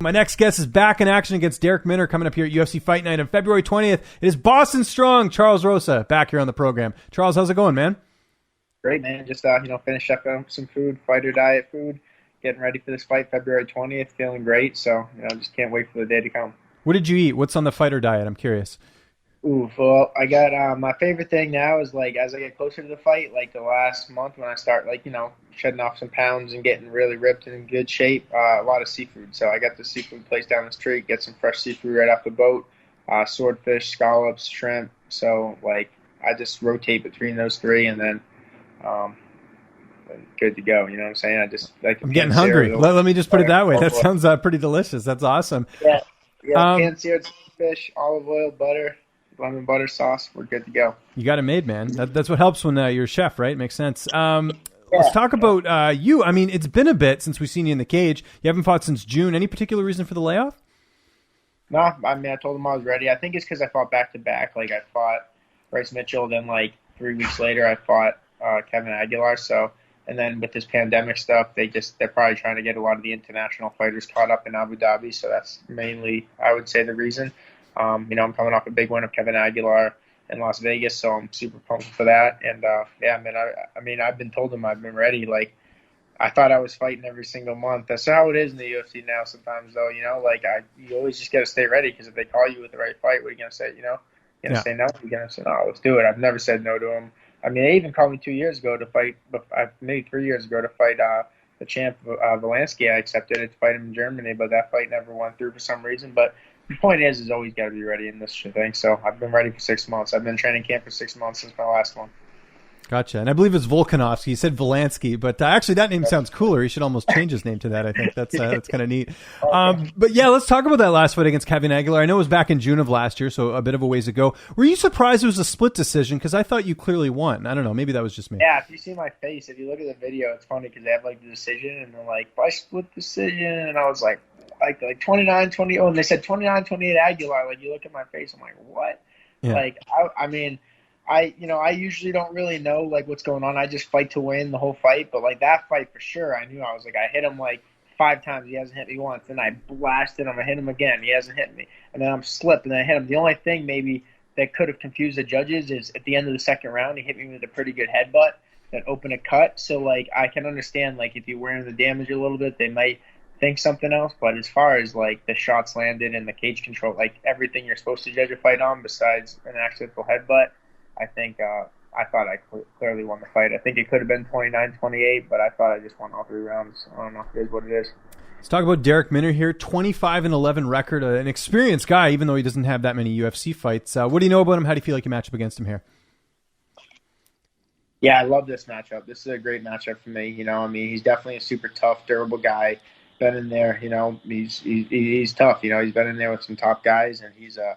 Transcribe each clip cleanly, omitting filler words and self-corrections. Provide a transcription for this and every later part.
My next guest is back in action against Darrick Minner coming up here at UFC Fight Night on February 20th. It is Boston Strong, Charles Rosa, back here on the program. Charles, how's it going, man? Great, man. Just, finished up some food, fighter diet food, getting ready for this fight February 20th, feeling great. So, just can't wait for the day to come. What did you eat? What's on the fighter diet? I'm curious. Ooh, well, I got my favorite thing now is, as I get closer to the fight, the last month when I start, shedding off some pounds and getting really ripped and in good shape, a lot of seafood. So I got the seafood place down the street, get some fresh seafood right off the boat, swordfish, scallops, shrimp. So, I just rotate between those three and then good to go. You know what I'm saying? I'm getting hungry. Let me just put it that way. That sounds pretty delicious. That's awesome. Yeah, pan-seared fish, olive oil, butter, lemon butter sauce. We're good to go. You got it made, man. That's what helps when you're a chef, right? Makes sense. Let's talk about you. I mean, it's been a bit since we've seen you in the cage. You haven't fought since June. Any particular reason for the layoff? No, I told him I was ready. I think it's because I fought back-to-back. I fought Bryce Mitchell, then 3 weeks later I fought Kevin Aguilar. So, and then with this pandemic stuff, they're probably trying to get a lot of the international fighters caught up in Abu Dhabi. So that's mainly, I would say, the reason. I'm coming off a big win of Kevin Aguilar in Las Vegas, so I'm super pumped for that. And I've been told him I've been ready. I thought I was fighting every single month. That's how it is in the UFC now. Sometimes though, you always just got to stay ready, because if they call you with the right fight, what are you gonna say? You're gonna say no. You're gonna say no. Let's do it. I've never said no to him. They even called me 2 years ago to fight, maybe 3 years ago to fight the champ Volansky. I accepted it to fight him in Germany, but that fight never went through for some reason. But the point is always got to be ready in this thing. So I've been ready for 6 months. I've been training camp for 6 months since my last one. Gotcha. And I believe it's Volkanovski. You said Volansky, but actually that name sounds cooler. He should almost change his name to that. I think that's kind of neat. But yeah, let's talk about that last fight against Kevin Aguilar. I know it was back in June of last year, so a bit of a ways ago. Were you surprised it was a split decision? Because I thought you clearly won. I don't know. Maybe that was just me. Yeah, if you see my face, if you look at the video, it's funny because they have the decision and they're like, by split decision. And I was like 29-20. Oh, and they said 29-28 Aguilar. You look at my face, I'm like, what? Yeah. I usually don't really know what's going on. I just fight to win the whole fight. But that fight for sure, I knew I hit him 5 times. He hasn't hit me once. Then I blasted him. I hit him again. He hasn't hit me. And then I'm slipped and I hit him. The only thing maybe that could have confused the judges is at the end of the second round, he hit me with a pretty good headbutt that opened a cut. So I can understand if you're wearing the damage a little bit, they might think something else. But as far as the shots landed and the cage control, everything you're supposed to judge a fight on besides an accidental headbutt, I think I thought I clearly won the fight. I think it could have been 29-28, but I thought I just won all 3 rounds. I don't know. It is what it is. Let's talk about Darrick Minner here. 25-11 record, an experienced guy, even though he doesn't have that many UFC fights. What do you know about him? How do you feel like you match up against him here? Yeah, I love this matchup. This is a great matchup for me. He's definitely a super tough, durable guy. Been in there, he's tough. He's been in there with some top guys, and he's a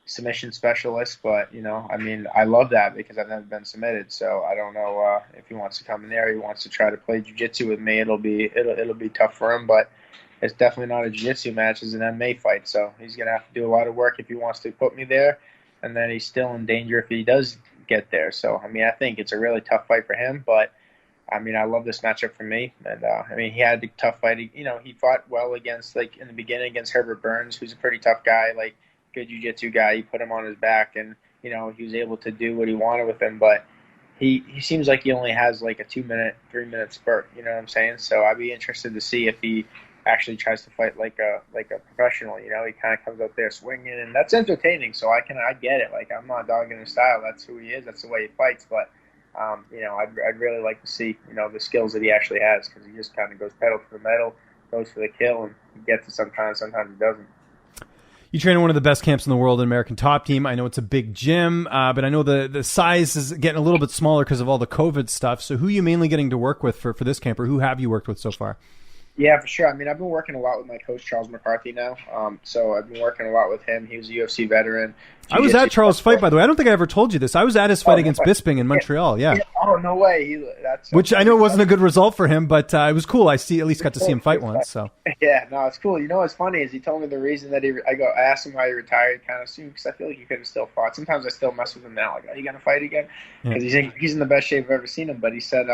submission specialist. But I love that because I've never been submitted. So I don't know if he wants to come in there. He wants to try to play jiu-jitsu with me. It'll be tough for him, but it's definitely not a jiu-jitsu match. It's an MMA fight. So he's gonna have to do a lot of work if he wants to put me there, and then he's still in danger if he does get there. So I think it's a really tough fight for him, but I love this matchup for me. And he had a tough fight. He fought well against in the beginning against Herbert Burns, who's a pretty tough guy, good jiu-jitsu guy. He put him on his back, and he was able to do what he wanted with him. But he seems like he only has a 2-minute, 3-minute spurt. You know what I'm saying? So I'd be interested to see if he actually tries to fight like a professional. He kind of comes out there swinging, and that's entertaining. So I get it. I'm not dogging his style. That's who he is. That's the way he fights. But I'd really like to see the skills that he actually has, because he just kind of goes pedal to the metal, goes for the kill, and he gets it sometimes. Sometimes he doesn't. You train in one of the best camps in the world, an American Top Team. I know it's a big gym, but I know the size is getting a little bit smaller because of all the COVID stuff. So who are you mainly getting to work with for this camp, or who have you worked with so far? Yeah, for sure. I've been working a lot with my coach, Charles McCarthy, now. So I've been working a lot with him. He was a UFC veteran. I was at Charles' fight, by the way. I don't think I ever told you this. I was at his fight against Bisping in Montreal. Yeah. Oh, no way. Which I know wasn't a good result for him, but it was cool. At least got to see him fight once. So yeah, no, it's cool. What's funny is he told me the reason that I asked him why he retired kind of soon, because I feel like he could have still fought. Sometimes I still mess with him now. Are you going to fight again? Because he's in the best shape I've ever seen him. But he said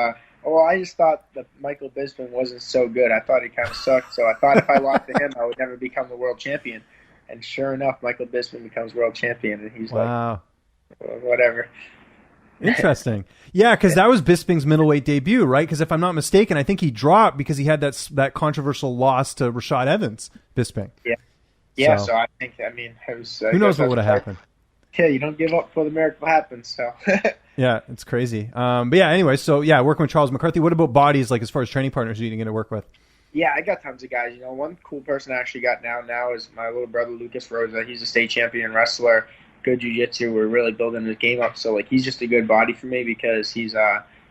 Well, I just thought that Michael Bisping wasn't so good. I thought he kind of sucked. So I thought if I lost to him, I would never become the world champion. And sure enough, Michael Bisping becomes world champion, and he's Wow. like, well, whatever. Interesting. Yeah, because that was Bisping's middleweight debut, right? Because if I'm not mistaken, I think he dropped because he had that controversial loss to Rashad Evans, Bisping. Yeah. Yeah, so I think, I mean, it was... Who knows what would have happened? Yeah, you don't give up before the miracle happens, so... Yeah, it's crazy. But yeah, anyway, so yeah, working with Charles McCarthy. What about bodies, like as far as training partners you're going to work with? Yeah, I got tons of guys. You know, one cool person I actually got now is my little brother, Lucas Rosa. He's a state champion wrestler, good jiu-jitsu. We're really building his game up. So, like, he's just a good body for me because he's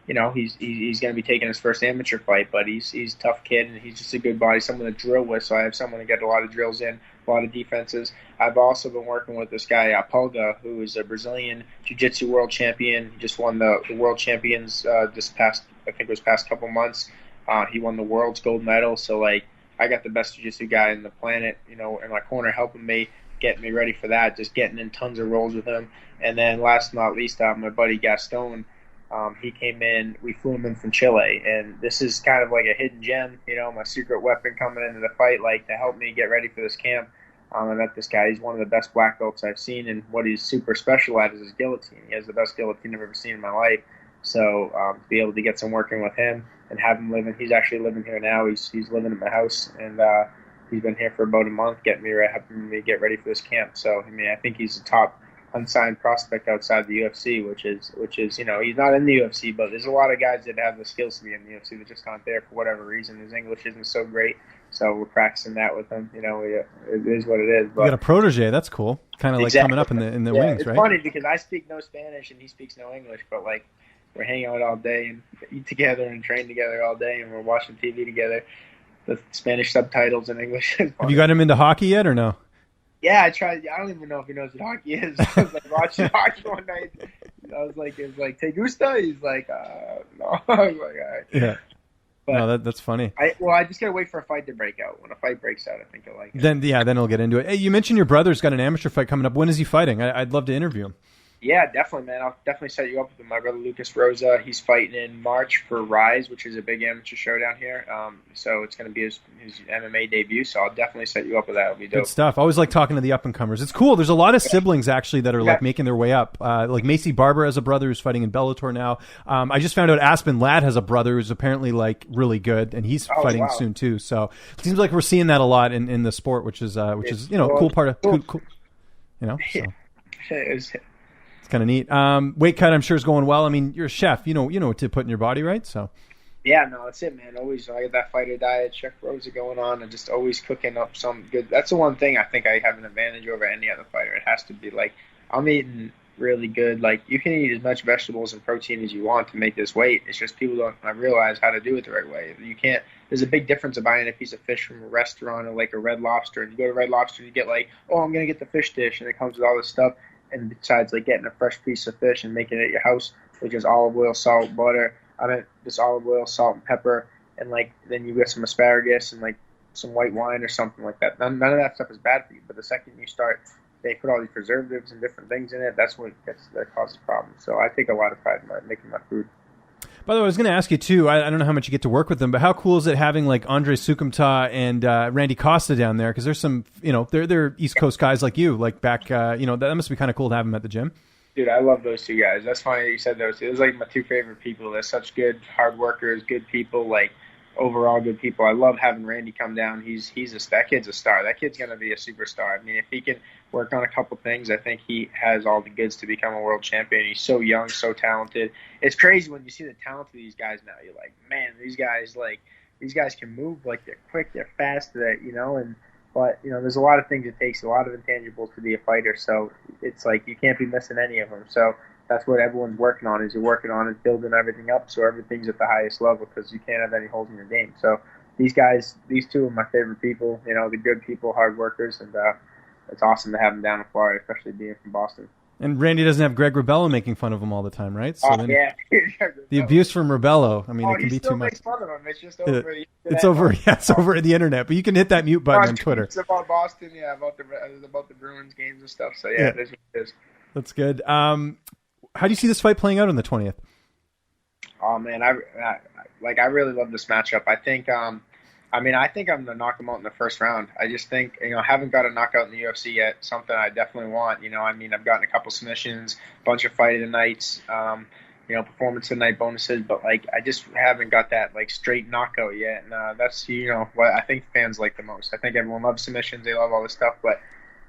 you know, he's going to be taking his first amateur fight, but he's a tough kid, and he's just a good body, someone to drill with. So I have someone to get a lot of drills in, a lot of defenses. I've also been working with this guy, Pulga, who is a Brazilian jiu-jitsu world champion. He just won the world champions this past, I think it was past couple months. He won the world's gold medal. So, like, I got the best jiu-jitsu guy in the planet, you know, in my corner helping me, getting me ready for that, just getting in tons of rolls with him. And then last but not least, my buddy Gaston, he came in, we flew him in from Chile, and this is kind of like a hidden gem, you know, my secret weapon coming into the fight, like, to help me get ready for this camp. I met this guy. He's one of the best black belts I've seen, and what he's super special at is his guillotine. He has the best guillotine I've ever seen in my life. So to be able to get some working with him and have him living, he's actually living here now. He's living in my house, and he's been here for about a month, helping me get ready for this camp. So, I mean, I think he's a top unsigned prospect outside the UFC, which is, you know, he's not in the UFC, but there's a lot of guys that have the skills to be in the UFC that just aren't there for whatever reason. His English isn't so great, so we're practicing that with him. You know, it is what it is. But you got a protege. That's cool. Kind of like coming up in the wings, right? It's funny because I speak no Spanish and he speaks no English, but like we're hanging out all day and eat together and train together all day, and we're watching TV together with Spanish subtitles and English. Have you got him into hockey yet or no? Yeah, I tried. I don't even know if he knows what hockey is. I was like watching hockey one night. I was like, it was like, "Te gusta?" He's like, no. I was like, all right. Yeah. But no, that's funny. I just gotta wait for a fight to break out. When a fight breaks out, I think I'll like it. Then he'll get into it. Hey, you mentioned your brother's got an amateur fight coming up. When is he fighting? I'd love to interview him. Yeah, definitely, man. I'll definitely set you up with my brother Lucas Rosa. He's fighting in March for Rise, which is a big amateur show down here. So it's going to be his MMA debut. So I'll definitely set you up with that. It'll be dope. Good stuff. I always like talking to the up and comers. It's cool. There's a lot of siblings actually that are like making their way up. Like Macy Barber has a brother who's fighting in Bellator now. I just found out Aspen Ladd has a brother who's apparently like really good, and he's fighting soon too. So it seems like we're seeing that a lot in the sport, which is you know, cool part of cool, you know. So. It's kind of neat. Weight cut, I'm sure, is going well. I mean, you're a chef. You know what to put in your body, right? So. Yeah, no, that's it, man. Always, I got that fighter diet, Chef Rosa going on, and just always cooking up some good. That's the one thing I think I have an advantage over any other fighter. It has to be like I'm eating really good. Like you can eat as much vegetables and protein as you want to make this weight. It's just people don't realize how to do it the right way. You can't. There's a big difference of buying a piece of fish from a restaurant or like a Red Lobster, and you go to Red Lobster and you get like, oh, I'm gonna get the fish dish, and it comes with all this stuff. And besides, like getting a fresh piece of fish and making it at your house, which is olive oil, salt, butter. I mean, just olive oil, salt, and pepper, and like then you get some asparagus and like some white wine or something like that. None of that stuff is bad for you. But the second you start, they put all these preservatives and different things in it. That's what that causes problems. So I take a lot of pride in making my food. By the way, I was going to ask you too. I don't know how much you get to work with them, but how cool is it having like Andre Sukumta and Randy Costa down there? Because there's some, you know, they're East Coast guys like you, like back, you know, that must be kind of cool to have them at the gym. Dude, I love those two guys. That's funny you said those. It was like my two favorite people. They're such good, hard workers, good people, like overall good people. I love having Randy come down. That kid's a star. That kid's going to be a superstar. I mean, if he can work on a couple things, I think he has all the goods to become a world champion. He's so young, so talented. It's crazy when you see the talent of these guys now. You're like, man, these guys can move, like they're quick, they're fast, you know, but, you know, there's a lot of things it takes, a lot of intangibles to be a fighter. So it's like you can't be missing any of them. So that's what everyone's working on is you're working on is building everything up so everything's at the highest level because you can't have any holes in your game. So these two are my favorite people, you know, the good people, hard workers, and it's awesome to have them down in Florida, especially being from Boston. And Randy doesn't have Greg Rebello making fun of him all the time, right? So yeah. The abuse from Rebello, I mean, it can be too much. Fun of him. It's just over. It's over the internet, but you can hit that mute button on Twitter. It's about Boston, yeah, about the Bruins games and stuff. So yeah, it is what it is. That's good. How do you see this fight playing out on the 20th? Oh man, I really love this matchup. I think I'm gonna knock him out in the first round. I just think, I haven't got a knockout in the UFC yet. Something I definitely want. I've gotten a couple submissions, bunch of fight of the nights, performance of the night bonuses, but like I just haven't got that like straight knockout yet. And that's what I think fans like the most. I think everyone loves submissions. They love all this stuff, but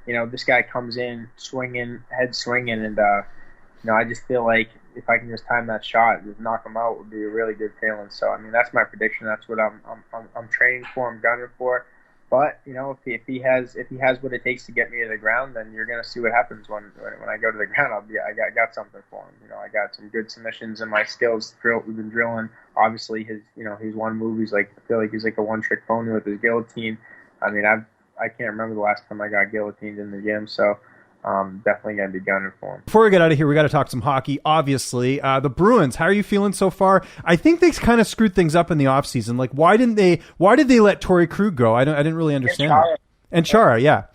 this guy comes in swinging, head swinging, and I just feel like if I can just time that shot, just knock him out, would be a really good feeling. So that's my prediction. That's what I'm training for. I'm gunning for. But if he has what it takes to get me to the ground, then you're gonna see what happens when I go to the ground. I got something for him. I got some good submissions and my skills. We've been drilling. Obviously, his one move. I feel like he's like a one-trick pony with his guillotine. I can't remember the last time I got guillotined in the gym. So. Definitely going to be gunning for him. Before we get out of here, we got to talk some hockey, obviously. The Bruins, how are you feeling so far? I think they kind of screwed things up in the offseason. Like, why did they let Torrey Krug go? I didn't really understand that. And Chara, yeah.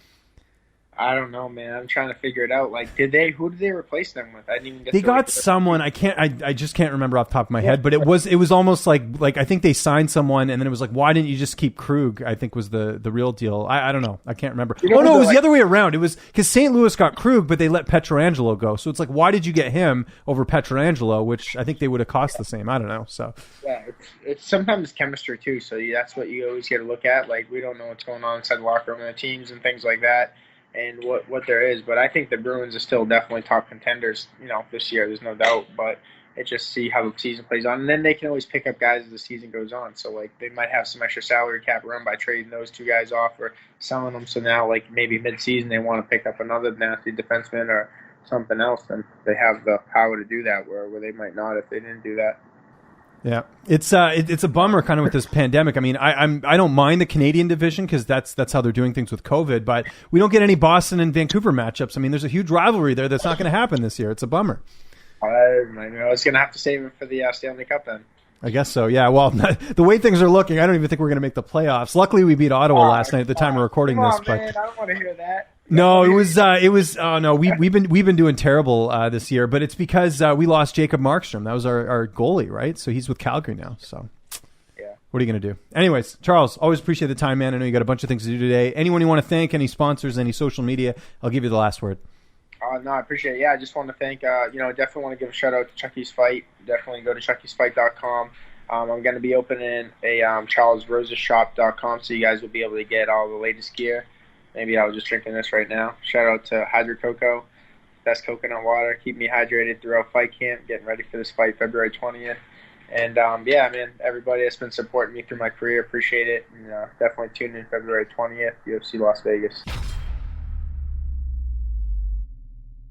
I don't know, man. I'm trying to figure it out. Like, who did they replace them with? I didn't even get. They got someone. I just can't remember off the top of my head. But it was almost like I think they signed someone, and then it was like, why didn't you just keep Krug? I think was the real deal. I don't know. I can't remember. Oh no, it was the other way around. It was because St. Louis got Krug, but they let Pietrangelo go. So it's like, why did you get him over Pietrangelo, which I think they would have cost the same. I don't know. So yeah, it's sometimes chemistry too. So that's what you always got to look at. Like, we don't know what's going on inside the locker room and the teams and things like that. And what there is, but I think the Bruins are still definitely top contenders, this year. There's no doubt, but it just see how the season plays on, and then they can always pick up guys as the season goes on. So like they might have some extra salary cap room by trading those two guys off or selling them. So now like maybe mid-season they want to pick up another nasty defenseman or something else, and they have the power to do that. Where they might not if they didn't do that. Yeah, it's a bummer kind of with this pandemic. I mean, I don't mind the Canadian division because that's how they're doing things with COVID, but we don't get any Boston and Vancouver matchups. I mean, there's a huge rivalry there that's not going to happen this year. It's a bummer. I know it's going to have to save it for the Stanley Cup then. I guess so. Yeah. Well, the way things are looking, I don't even think we're going to make the playoffs. Luckily, we beat Ottawa last night at the time of recording this. But man, I don't want to hear that. No, it was. Oh no, we've been doing terrible this year, but it's because we lost Jacob Markstrom. That was our goalie, right? So he's with Calgary now. So yeah, what are you going to do? Anyways, Charles, always appreciate the time, man. I know you got a bunch of things to do today. Anyone you want to thank? Any sponsors? Any social media? I'll give you the last word. No, I appreciate it. Yeah, I just want to thank. Definitely want to give a shout out to Chucky's Fight. Definitely go to chuckysfight.com. I'm going to be opening a charlesrosashop.com, so you guys will be able to get all the latest gear. Maybe I was just drinking this right now. Shout out to Hydro Cocoa, best coconut water. Keep me hydrated throughout fight camp, getting ready for this fight February 20th. And, man, everybody that's been supporting me through my career, appreciate it. And definitely tune in February 20th, UFC Las Vegas.